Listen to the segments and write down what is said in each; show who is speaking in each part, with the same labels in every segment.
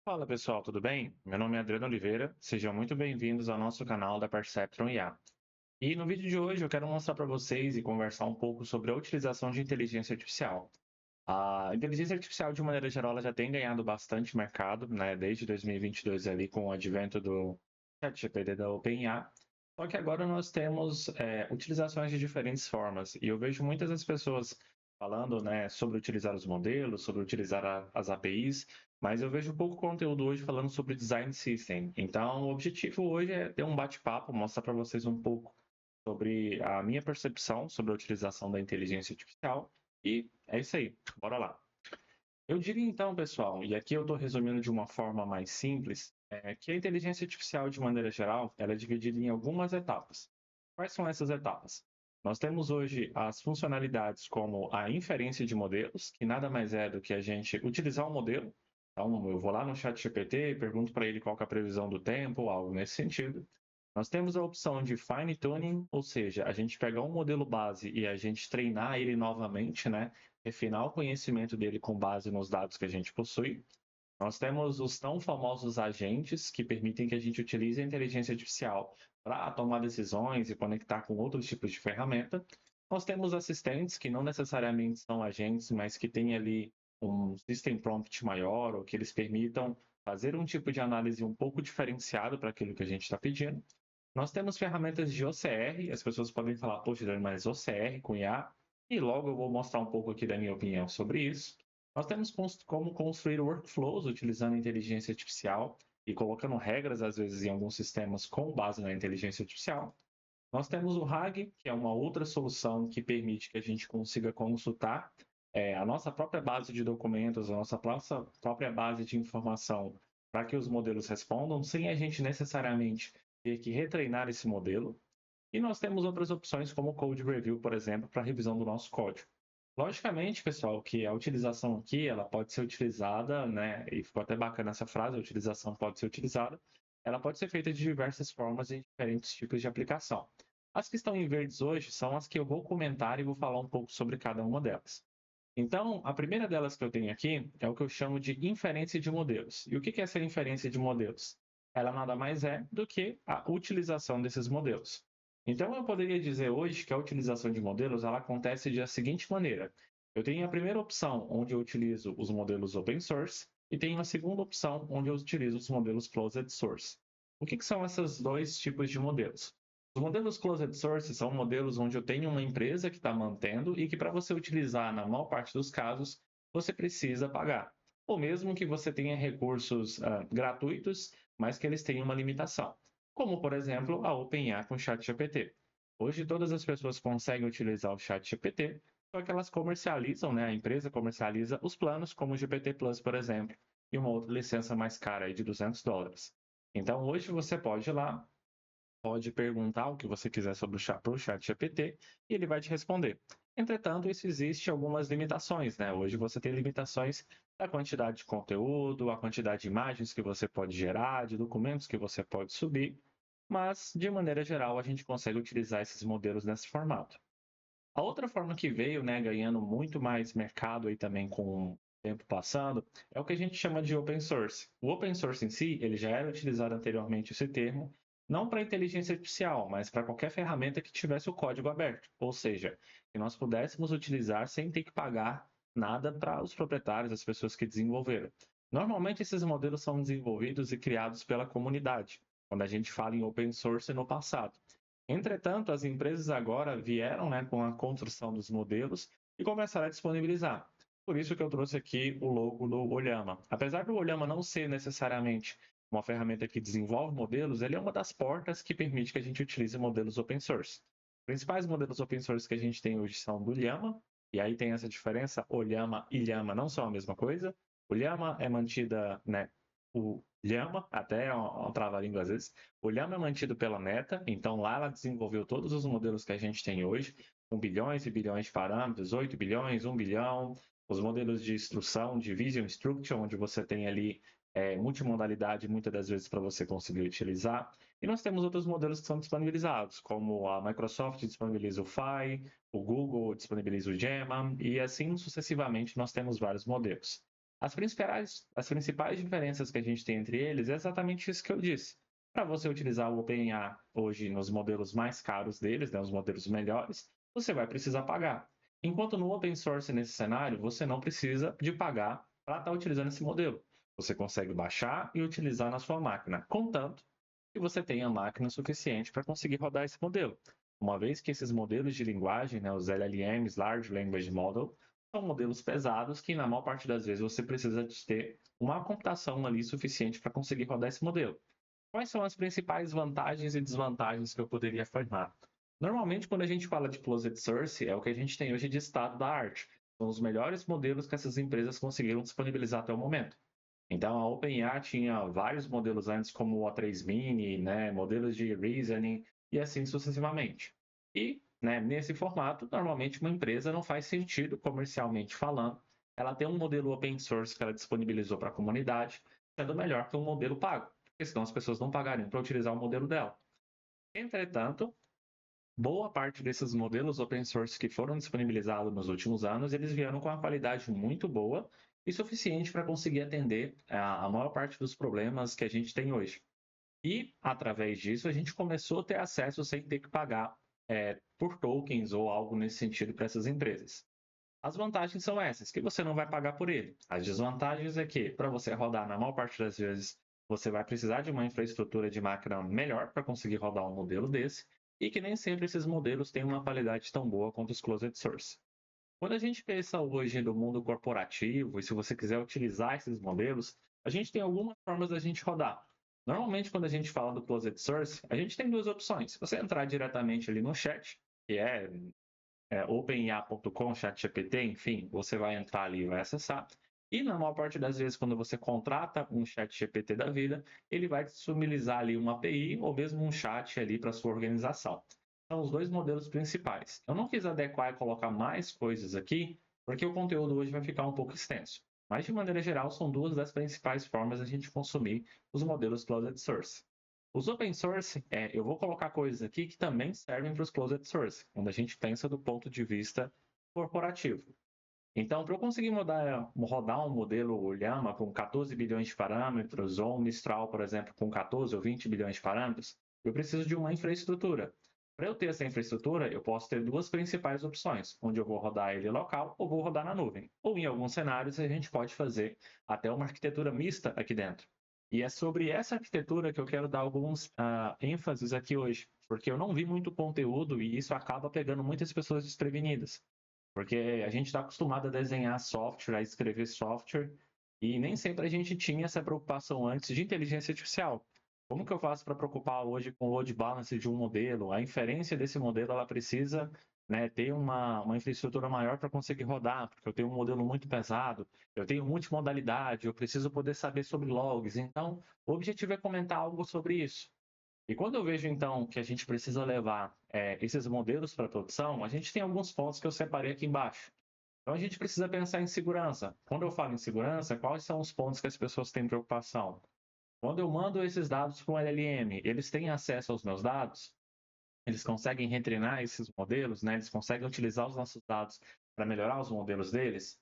Speaker 1: Fala pessoal, tudo bem? Meu nome é Adriano Oliveira, sejam muito bem-vindos ao nosso canal da Perceptron IA. E no vídeo de hoje eu quero mostrar para vocês e conversar um pouco sobre a utilização de inteligência artificial. A inteligência artificial, de maneira geral, ela já tem ganhado bastante mercado, né, desde 2022 ali com o advento do ChatGPT da OpenAI. Só que agora nós temos utilizações de diferentes formas e eu vejo muitas das pessoas falando, né, sobre utilizar os modelos, sobre utilizar as APIs, mas eu vejo pouco conteúdo hoje falando sobre design system. Então, o objetivo hoje é ter um bate-papo, mostrar para vocês um pouco sobre a minha percepção sobre a utilização da inteligência artificial. E é isso aí, bora lá. Eu diria então, pessoal, e aqui eu estou resumindo de uma forma mais simples, que a inteligência artificial, de maneira geral, ela é dividida em algumas etapas. Quais são essas etapas? Nós temos hoje as funcionalidades como a inferência de modelos, que nada mais é do que a gente utilizar um modelo. Então, eu vou lá no ChatGPT e pergunto para ele qual que é a previsão do tempo, algo nesse sentido. Nós temos a opção de fine tuning, ou seja, a gente pegar um modelo base e a gente treinar ele novamente, né? Refinar o conhecimento dele com base nos dados que a gente possui. Nós temos os tão famosos agentes que permitem que a gente utilize a inteligência artificial para tomar decisões e conectar com outros tipos de ferramenta. Nós temos assistentes que não necessariamente são agentes, mas que têm ali um system prompt maior ou que eles permitam fazer um tipo de análise um pouco diferenciado para aquilo que a gente está pedindo. Nós temos ferramentas de OCR, as pessoas podem falar, poxa, mas OCR com IA, e logo eu vou mostrar um pouco aqui da minha opinião sobre isso. Nós temos como construir workflows utilizando inteligência artificial e colocando regras, às vezes, em alguns sistemas com base na inteligência artificial. Nós temos o RAG, que é uma outra solução que permite que a gente consiga consultar a nossa própria base de documentos, a nossa própria base de informação para que os modelos respondam, sem a gente necessariamente ter que retreinar esse modelo. E nós temos outras opções, como o Code Review, por exemplo, para revisão do nosso código. Logicamente, pessoal, que a utilização aqui ela pode ser utilizada, né? E ficou até bacana essa frase, a utilização pode ser utilizada. Ela pode ser feita de diversas formas em diferentes tipos de aplicação. As que estão em verdes hoje são as que eu vou comentar e vou falar um pouco sobre cada uma delas. Então, a primeira delas que eu tenho aqui é o que eu chamo de inferência de modelos. E o que é essa inferência de modelos? Ela nada mais é do que a utilização desses modelos. Então, eu poderia dizer hoje que a utilização de modelos ela acontece da seguinte maneira. Eu tenho a primeira opção, onde eu utilizo os modelos open source, e tenho a segunda opção, onde eu utilizo os modelos closed source. O que são esses dois tipos de modelos? Os modelos closed source são modelos onde eu tenho uma empresa que está mantendo e que para você utilizar na maior parte dos casos, você precisa pagar. Ou mesmo que você tenha recursos gratuitos, mas que eles tenham uma limitação. Como, por exemplo, a OpenAI com o ChatGPT. Hoje todas as pessoas conseguem utilizar o ChatGPT, só que elas comercializam, né? A empresa comercializa os planos, como o GPT Plus, por exemplo, e uma outra licença mais cara aí de $200. Então hoje você pode ir lá, pode perguntar o que você quiser sobre o chat GPT e ele vai te responder. Entretanto, isso existe algumas limitações, né? Hoje você tem limitações da quantidade de conteúdo, a quantidade de imagens que você pode gerar, de documentos que você pode subir, mas de maneira geral a gente consegue utilizar esses modelos nesse formato. A outra forma que veio, né, ganhando muito mais mercado aí também com o tempo passando, é o que a gente chama de open source. O open source em si, ele já era utilizado anteriormente esse termo, não para inteligência artificial, mas para qualquer ferramenta que tivesse o código aberto, ou seja, que nós pudéssemos utilizar sem ter que pagar nada para os proprietários, as pessoas que desenvolveram. Normalmente esses modelos são desenvolvidos e criados pela comunidade, quando a gente fala em open source no passado. Entretanto, as empresas agora vieram, né, com a construção dos modelos e começaram a disponibilizar. Por isso que eu trouxe aqui o logo do Olhama. Apesar do Olhama não ser necessariamente uma ferramenta que desenvolve modelos, ele é uma das portas que permite que a gente utilize modelos open source. Os principais modelos open source que a gente tem hoje são do Llama, e aí tem essa diferença, Olhama e Llama não são a mesma coisa. O Llama é mantida, né, o Llama, até é um trava-língua às vezes, o Llama é mantido pela Meta, então lá ela desenvolveu todos os modelos que a gente tem hoje, com bilhões e bilhões de parâmetros, 8 bilhões, 1 bilhão, os modelos de instrução, de Visual Instruction, onde você tem ali multimodalidade muitas das vezes para você conseguir utilizar. E nós temos outros modelos que são disponibilizados, como a Microsoft disponibiliza o Phi, o Google disponibiliza o Gemma, e assim sucessivamente nós temos vários modelos. As principais diferenças que a gente tem entre eles é exatamente isso que eu disse. Para você utilizar o OpenIA hoje nos modelos mais caros deles, né, os modelos melhores, você vai precisar pagar. Enquanto no open source, nesse cenário, você não precisa de pagar para estar utilizando esse modelo. Você consegue baixar e utilizar na sua máquina, contanto que você tenha máquina suficiente para conseguir rodar esse modelo. Uma vez que esses modelos de linguagem, né, os LLMs, Large Language Model, são modelos pesados que, na maior parte das vezes, você precisa de ter uma computação ali suficiente para conseguir rodar esse modelo. Quais são as principais vantagens e desvantagens que eu poderia afirmar? Normalmente, quando a gente fala de closed source, é o que a gente tem hoje de estado da arte. São os melhores modelos que essas empresas conseguiram disponibilizar até o momento. Então, a OpenAI tinha vários modelos antes, como o O3 Mini, né, modelos de reasoning e assim sucessivamente. E, né, nesse formato, normalmente uma empresa não faz sentido, comercialmente falando, ela ter um modelo open source que ela disponibilizou para a comunidade, sendo melhor que um modelo pago, porque senão as pessoas não pagariam para utilizar o modelo dela. Entretanto, boa parte desses modelos open source que foram disponibilizados nos últimos anos, eles vieram com uma qualidade muito boa e suficiente para conseguir atender a maior parte dos problemas que a gente tem hoje. E, através disso, a gente começou a ter acesso sem ter que pagar por tokens ou algo nesse sentido para essas empresas. As vantagens são essas, que você não vai pagar por ele. As desvantagens é que, para você rodar, na maior parte das vezes, você vai precisar de uma infraestrutura de máquina melhor para conseguir rodar um modelo desse, e que nem sempre esses modelos têm uma qualidade tão boa quanto os closed source. Quando a gente pensa hoje no mundo corporativo, e se você quiser utilizar esses modelos, a gente tem algumas formas da gente rodar. Normalmente, quando a gente fala do closed source, a gente tem duas opções. Você entrar diretamente ali no chat, que é OpenIA.com, ChatGPT, enfim, você vai entrar ali e vai acessar. E na maior parte das vezes, quando você contrata um ChatGPT da vida, ele vai disponibilizar ali uma API ou mesmo um chat ali para sua organização. São os dois modelos principais. Eu não quis adequar e colocar mais coisas aqui, porque o conteúdo hoje vai ficar um pouco extenso. Mas, de maneira geral, são duas das principais formas de a gente consumir os modelos closed source. Os open source, eu vou colocar coisas aqui que também servem para os closed source, quando a gente pensa do ponto de vista corporativo. Então, para eu conseguir rodar um modelo Llama com 14 bilhões de parâmetros, ou um Mistral, por exemplo, com 14 ou 20 bilhões de parâmetros, eu preciso de uma infraestrutura. Para eu ter essa infraestrutura, eu posso ter duas principais opções, onde eu vou rodar ele local ou vou rodar na nuvem. Ou em alguns cenários, a gente pode fazer até uma arquitetura mista aqui dentro. E é sobre essa arquitetura que eu quero dar alguns ênfases aqui hoje, porque eu não vi muito conteúdo e isso acaba pegando muitas pessoas desprevenidas. Porque a gente está acostumado a desenhar software, a escrever software, e nem sempre a gente tinha essa preocupação antes de inteligência artificial. Como que eu faço para preocupar hoje com o load balance de um modelo? A inferência desse modelo ela precisa, né, ter uma infraestrutura maior para conseguir rodar, porque eu tenho um modelo muito pesado, eu tenho multimodalidade, eu preciso poder saber sobre logs. Então, o objetivo é comentar algo sobre isso. E quando eu vejo, então, que a gente precisa levar esses modelos para produção, a gente tem alguns pontos que eu separei aqui embaixo. Então, a gente precisa pensar em segurança. Quando eu falo em segurança, quais são os pontos que as pessoas têm preocupação? Quando eu mando esses dados para um LLM, eles têm acesso aos meus dados? Eles conseguem retreinar esses modelos, né? Eles conseguem utilizar os nossos dados para melhorar os modelos deles?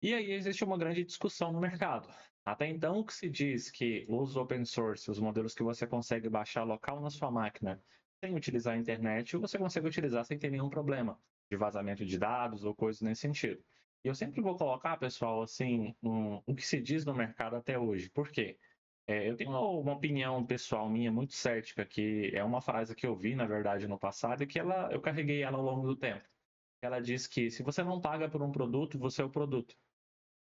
Speaker 1: E aí existe uma grande discussão no mercado. Até então, o que se diz que os open source, os modelos que você consegue baixar local na sua máquina sem utilizar a internet, você consegue utilizar sem ter nenhum problema de vazamento de dados ou coisas nesse sentido. E eu sempre vou colocar, pessoal, assim, o que se diz no mercado até hoje. Por quê? Eu tenho uma opinião pessoal minha muito cética, que é uma frase que eu vi, na verdade, no passado, e que eu carreguei ela ao longo do tempo. Ela diz que se você não paga por um produto, você é o produto.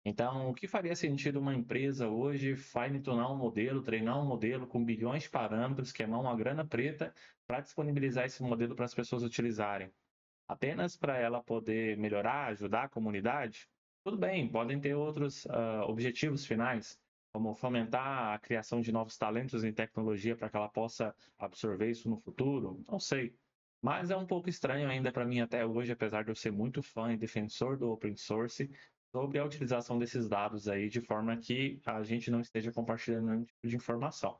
Speaker 1: Então, o que faria sentido uma empresa hoje fine-tunar um modelo, treinar um modelo com bilhões de parâmetros, queimar uma grana preta para disponibilizar esse modelo para as pessoas utilizarem? Apenas para ela poder melhorar, ajudar a comunidade? Tudo bem, podem ter outros objetivos finais, como fomentar a criação de novos talentos em tecnologia para que ela possa absorver isso no futuro? Não sei. Mas é um pouco estranho ainda para mim até hoje, apesar de eu ser muito fã e defensor do open source, sobre a utilização desses dados aí de forma que a gente não esteja compartilhando nenhum tipo de informação.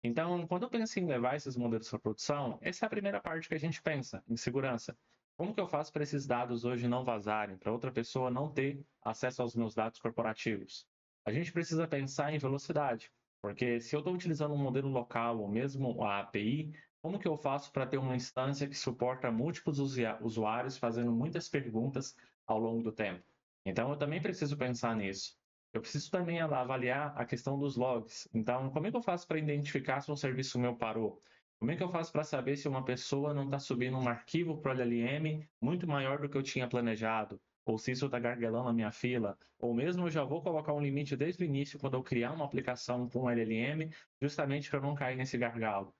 Speaker 1: Então, quando eu penso em levar esses modelos para produção, essa é a primeira parte que a gente pensa, em segurança. Como que eu faço para esses dados hoje não vazarem, para outra pessoa não ter acesso aos meus dados corporativos? A gente precisa pensar em velocidade, porque se eu estou utilizando um modelo local ou mesmo a API, como que eu faço para ter uma instância que suporta múltiplos usuários fazendo muitas perguntas ao longo do tempo? Então, eu também preciso pensar nisso. Eu preciso também avaliar a questão dos logs. Então, como é que eu faço para identificar se um serviço meu parou? Como é que eu faço para saber se uma pessoa não está subindo um arquivo para o LLM muito maior do que eu tinha planejado? Ou se isso está gargalando a minha fila? Ou mesmo eu já vou colocar um limite desde o início quando eu criar uma aplicação com LLM, justamente para eu não cair nesse gargalo.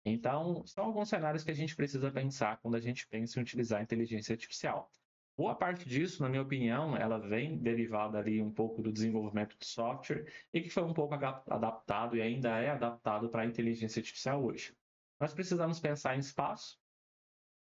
Speaker 1: Então, são alguns cenários que a gente precisa pensar quando a gente pensa em utilizar a inteligência artificial. Boa parte disso, na minha opinião, ela vem derivada ali um pouco do desenvolvimento de software e que foi um pouco adaptado e ainda é adaptado para a inteligência artificial hoje. Nós precisamos pensar em espaço.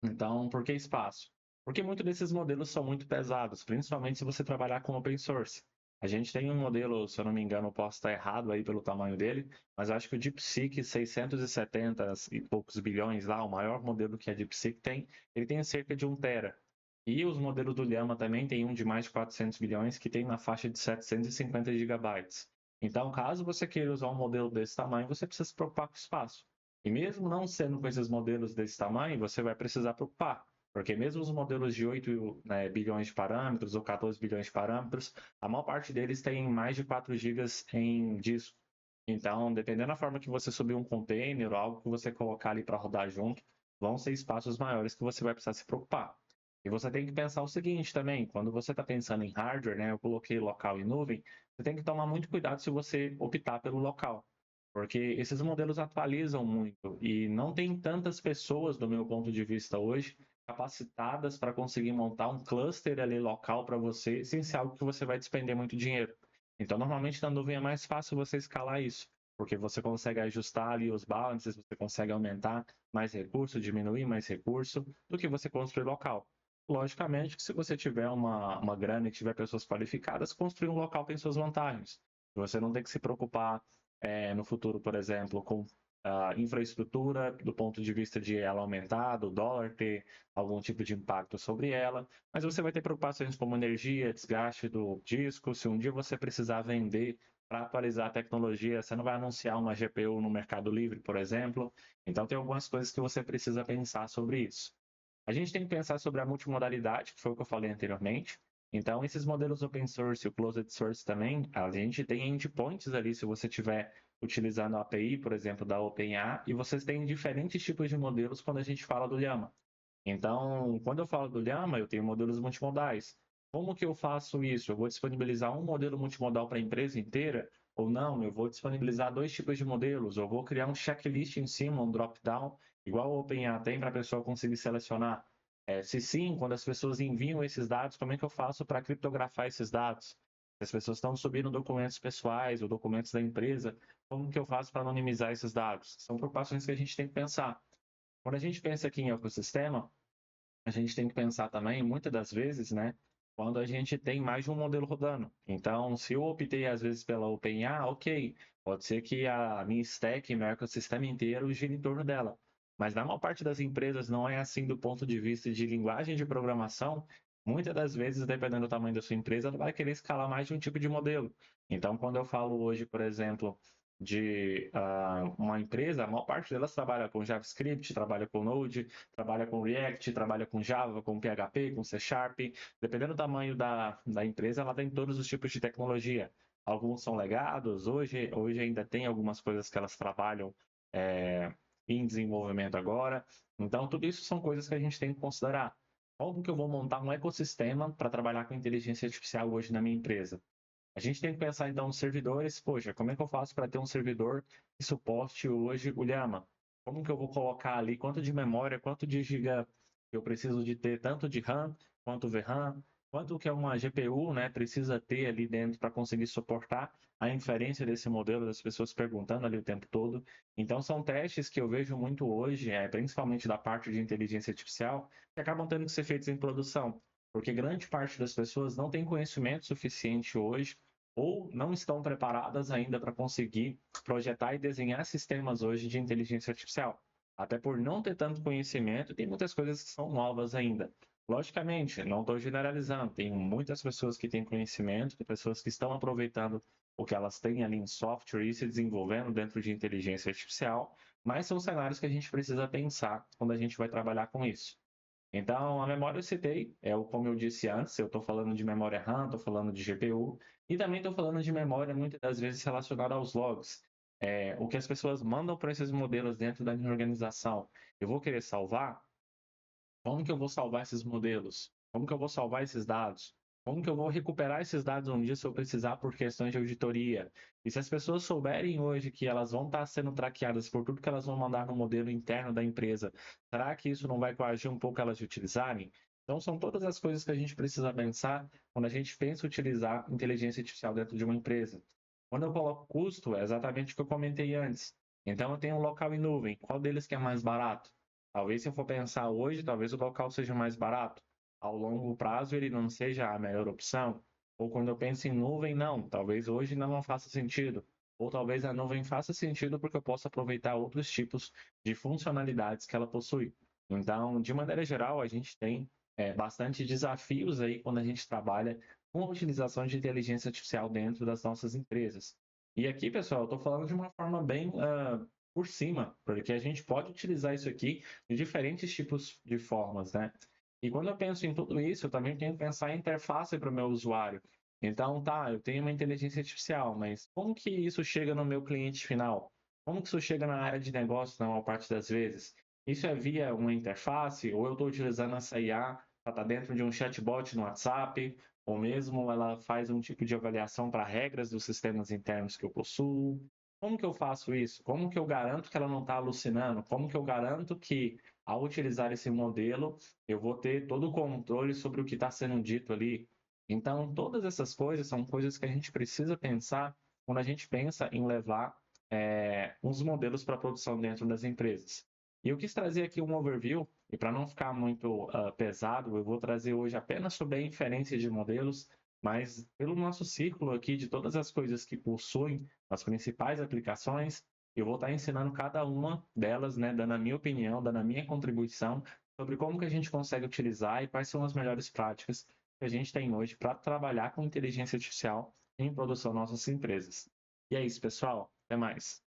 Speaker 1: Então, por que espaço? Porque muitos desses modelos são muito pesados, principalmente se você trabalhar com open source. A gente tem um modelo, se eu não me engano, eu posso estar errado aí pelo tamanho dele, mas eu acho que o DeepSeek 670 e poucos bilhões lá, o maior modelo que a DeepSeek tem, ele tem cerca de 1 tera. E os modelos do Llama também tem um de mais de 400 bilhões que tem na faixa de 750 gigabytes. Então, caso você queira usar um modelo desse tamanho, você precisa se preocupar com espaço. E mesmo não sendo com esses modelos desse tamanho, você vai precisar preocupar, porque mesmo os modelos de 8 né, bilhões de parâmetros ou 14 bilhões de parâmetros, a maior parte deles tem mais de 4 gigas em disco. Então, dependendo da forma que você subir um container ou algo que você colocar ali para rodar junto, vão ser espaços maiores que você vai precisar se preocupar. E você tem que pensar o seguinte também, quando você está pensando em hardware, né, eu coloquei local e nuvem, você tem que tomar muito cuidado se você optar pelo local. Porque esses modelos atualizam muito e não tem tantas pessoas, do meu ponto de vista hoje, capacitadas para conseguir montar um cluster ali local para você, sem ser algo que você vai despender muito dinheiro. Então, normalmente na nuvem é mais fácil você escalar isso, porque você consegue ajustar ali os balances, você consegue aumentar mais recurso, diminuir mais recurso, do que você construir local. Logicamente que se você tiver uma grana e tiver pessoas qualificadas, construir um local tem suas vantagens. Você não tem que se preocupar no futuro, por exemplo, com a infraestrutura do ponto de vista de ela aumentar, do dólar ter algum tipo de impacto sobre ela, mas você vai ter preocupações como energia, desgaste do disco, se um dia você precisar vender para atualizar a tecnologia, você não vai anunciar uma GPU no Mercado Livre, por exemplo. Então tem algumas coisas que você precisa pensar sobre isso. A gente tem que pensar sobre a multimodalidade, que foi o que eu falei anteriormente. Então, esses modelos open source e o closed source também, a gente tem endpoints ali, se você estiver utilizando a API, por exemplo, da OpenAI, e vocês têm diferentes tipos de modelos quando a gente fala do Llama. Então, quando eu falo do Llama, eu tenho modelos multimodais. Como que eu faço isso? Eu vou disponibilizar um modelo multimodal para a empresa inteira? Ou não, eu vou disponibilizar dois tipos de modelos, ou vou criar um checklist em cima, um drop-down, igual o OpenAI tem para a pessoa conseguir selecionar. Se sim, quando as pessoas enviam esses dados, como é que eu faço para criptografar esses dados? Se as pessoas estão subindo documentos pessoais ou documentos da empresa, como que eu faço para anonimizar esses dados? São preocupações que a gente tem que pensar. Quando a gente pensa aqui em ecossistema, a gente tem que pensar também, muitas das vezes, né, quando a gente tem mais de um modelo rodando. Então, se eu optei às vezes pela OpenAI, ok, pode ser que a minha stack, meu ecossistema inteiro gire em torno dela. Mas na maior parte das empresas não é assim do ponto de vista de linguagem de programação. Muitas das vezes, dependendo do tamanho da sua empresa, ela vai querer escalar mais de um tipo de modelo. Então, quando eu falo hoje, por exemplo, de uma empresa, a maior parte delas trabalha com JavaScript, trabalha com Node, trabalha com React, trabalha com Java, com PHP, com C Sharp. Dependendo do tamanho da empresa, ela tem todos os tipos de tecnologia. Alguns são legados, hoje ainda tem algumas coisas que elas trabalham em desenvolvimento agora. Então, tudo isso são coisas que a gente tem que considerar. Como que eu vou montar um ecossistema para trabalhar com inteligência artificial hoje na minha empresa? A gente tem que pensar então nos servidores. Poxa, como é que eu faço para ter um servidor que suporte hoje o Llama? Como que eu vou colocar ali quanto de memória, quanto de giga eu preciso de ter, tanto de RAM quanto VRAM, quanto que uma GPU, né, precisa ter ali dentro para conseguir suportar a inferência desse modelo, das pessoas perguntando ali o tempo todo. Então são testes que eu vejo muito hoje, principalmente da parte de inteligência artificial, que acabam tendo que ser feitos em produção, porque grande parte das pessoas não tem conhecimento suficiente hoje ou não estão preparadas ainda para conseguir projetar e desenhar sistemas hoje de inteligência artificial. Até por não ter tanto conhecimento, tem muitas coisas que são novas ainda. Logicamente, não estou generalizando, tem muitas pessoas que têm conhecimento, tem pessoas que estão aproveitando o que elas têm ali em software e se desenvolvendo dentro de inteligência artificial, mas são cenários que a gente precisa pensar quando a gente vai trabalhar com isso. Então, a memória eu citei, como eu disse antes, eu estou falando de memória RAM, estou falando de GPU, e também estou falando de memória muitas das vezes relacionada aos logs. O que as pessoas mandam para esses modelos dentro da minha organização. Eu vou querer salvar? Como que eu vou salvar esses modelos? Como que eu vou salvar esses dados? Como que eu vou recuperar esses dados um dia se eu precisar por questões de auditoria? E se as pessoas souberem hoje que elas vão estar sendo traqueadas por tudo que elas vão mandar no modelo interno da empresa, será que isso não vai coagir um pouco elas de utilizarem? Então, são todas as coisas que a gente precisa pensar quando a gente pensa em utilizar inteligência artificial dentro de uma empresa. Quando eu coloco custo, é exatamente o que eu comentei antes. Então, eu tenho um local em nuvem. Qual deles que é mais barato? Talvez se eu for pensar hoje, talvez o local seja mais barato. Ao longo prazo ele não seja a melhor opção. Ou quando eu penso em nuvem, não. Talvez hoje não faça sentido. Ou talvez a nuvem faça sentido porque eu possa aproveitar outros tipos de funcionalidades que ela possui. Então, de maneira geral, a gente tem bastante desafios aí quando a gente trabalha com a utilização de inteligência artificial dentro das nossas empresas. E aqui, pessoal, eu estou falando de uma forma bem por cima, porque a gente pode utilizar isso aqui de diferentes tipos de formas, né? E quando eu penso em tudo isso, eu também tenho que pensar em interface para o meu usuário. Então, tá, eu tenho uma inteligência artificial, mas como que isso chega no meu cliente final? Como que isso chega na área de negócio, na maior parte das vezes? Isso é via uma interface, ou eu estou utilizando essa IA para estar dentro de um chatbot no WhatsApp, ou mesmo ela faz um tipo de avaliação para regras dos sistemas internos que eu possuo. Como que eu faço isso? Como que eu garanto que ela não está alucinando? Como que eu garanto que, ao utilizar esse modelo, eu vou ter todo o controle sobre o que está sendo dito ali? Então, todas essas coisas são coisas que a gente precisa pensar quando a gente pensa em levar uns modelos para produção dentro das empresas. E eu quis trazer aqui um overview, e para não ficar muito pesado, eu vou trazer hoje apenas sobre a inferência de modelos, mas pelo nosso círculo aqui de todas as coisas que possuem as principais aplicações, eu vou estar ensinando cada uma delas, né, dando a minha opinião, dando a minha contribuição sobre como que a gente consegue utilizar e quais são as melhores práticas que a gente tem hoje para trabalhar com inteligência artificial em produção nas nossas empresas. E é isso, pessoal. Até mais.